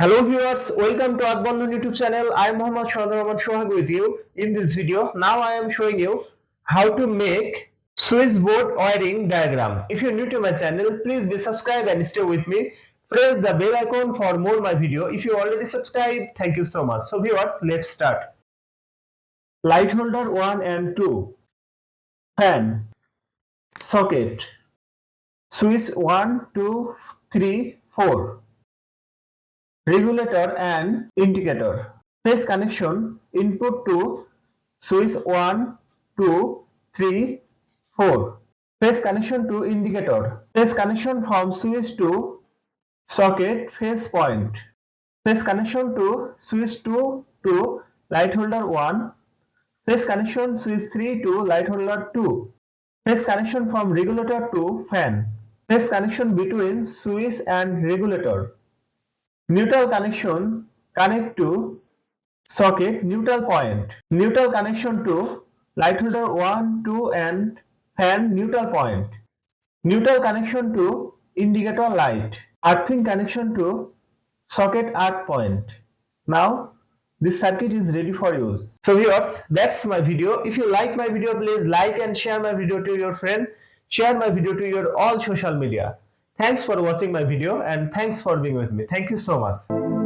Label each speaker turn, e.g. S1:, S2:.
S1: Hello viewers, welcome to Earthbondhon YouTube channel. I am Mohammad Sohag with you. In this video, now I am showing you how to make switchboard wiring diagram. If you are new to my channel, please be subscribed and stay with me. Press the bell icon for more my video. If you already subscribed, thank you so much. So viewers, let's start. Light holder 1 and 2, fan, socket, switch 1, 2, 3, 4. Regulator and indicator. Phase connection input to switch 1, 2, 3, 4. Phase connection to indicator. Phase connection from switch to socket phase point. Phase connection to switch 2 to light holder 1. Phase connection switch 3 to light holder 2. Phase connection from regulator to fan. Phase connection between switch and regulator. Neutral connection connect to socket neutral point. Neutral connection to light holder 1, 2 and fan neutral point. Neutral connection to indicator light. Earthing connection to socket earth point. Now this circuit is ready for use. So viewers, that's my video. If you like my video, please like and share my video to your friend. Share my video to your all social media. Thanks for watching my video and thanks for being with me. Thank you so much.